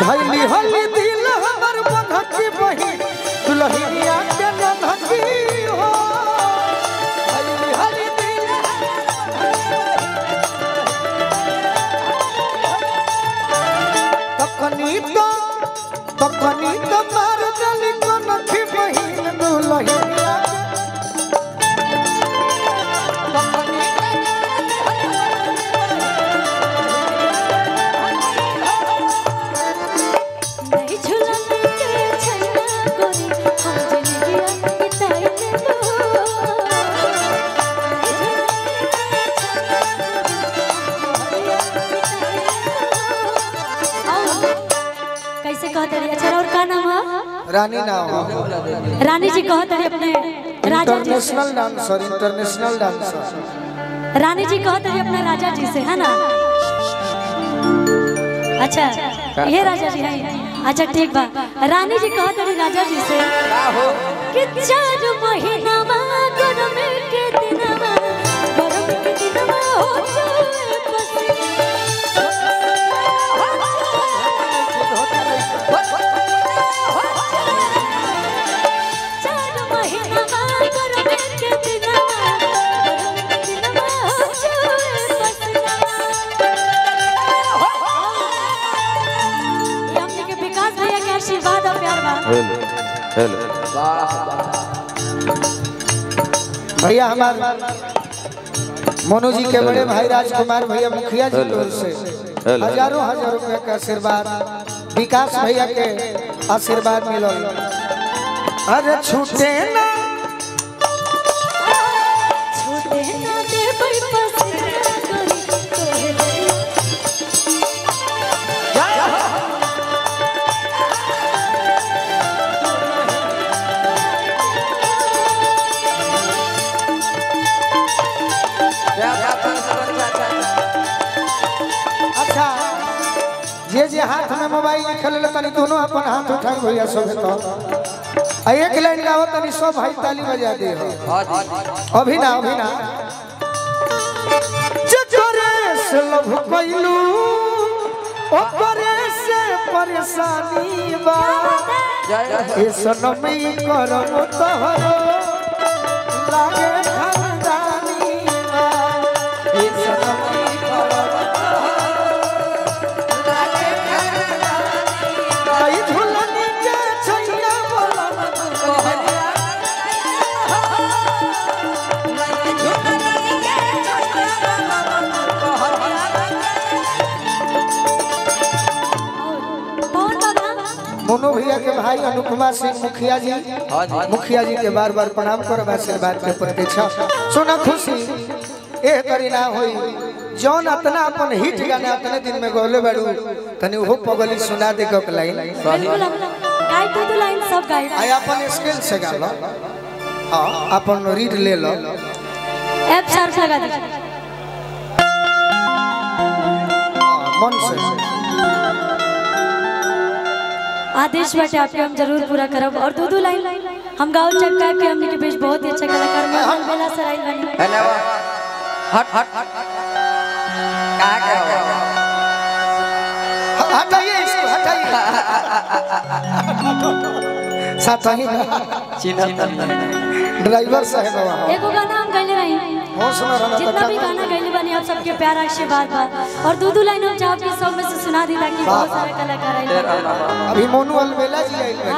धैली हली दिल हमर बंधकी बही दुल्हनिया के नधकी हो धैली हली दिल तकनी तो मार दली कनखी बही दुल्हनिया रानी नाम रानी जी कहते हैं अपने राजा जी इंटरनेशनल डांसर रानी जी कहते हैं अपने राजा जी से है ना। अच्छा ये राजा जी है। अच्छा ठीक बा रानी जी कहते हैं राजा जी से कि 4 महीना गरम के दिनवा हो जाए भैया हमारे मोनू जी के बड़े भाई राजकुमार भैया मुखिया जी की ओर से हजारों रुपया का आशीर्वाद विकास भैया के आशीर्वाद मिलो। अरे छूटे ना दे अच्छा जे हाथ में मोबाइल खेल तनी दोनों अपन हाथ उठा भैया सब तो एक लाइन गाओ तनी सब भाई ताली बजा दे अभी ना जकरे से लभ कइलू ओकरे से परेशानी बा ए सनमी करम तोहरो लागे खानदानी बा ए सनमी करम लागे खानदानी बा ई झुलनी के छैया बोलन कहरिया ई झुलनी के छैया बोलन कहरिया। मोनू भैया के भाई अनुपमा सिंह मुखिया जी के बार प्रणाम करब आशीर्वाद के प्रतीक्षा सुना खुशी एह करी ना होई जौन अतना अपन हिट गाना अतने दिन में गौले बाड़ू तनी ओहो पगली सुना दे के लाइन गाय दो लाइन सब गाय आय अपन स्केल से गा लो हां अपन रीड ले लो एफ शार्प लगा दे मन से आदेश बाटे आपके हम जरूर पूरा करब और दो लाइन हम गाँव चक्का के हमने के बीच बहुत ही अच्छा कलाकार में बेला सराय बनी हट हटाइए इसको हटाइए साथ ही ड्राइवर साहब एगो गाना हम गाइले रही जितना भी गाना गाइले बनी आप सबके प्यार आशीर्वाद बा और दो लाइन हम चाहब कि सब में से सुना दिला कि बहुत सारे कलाकार आइले अभी मोनू अलबेला जी आइले।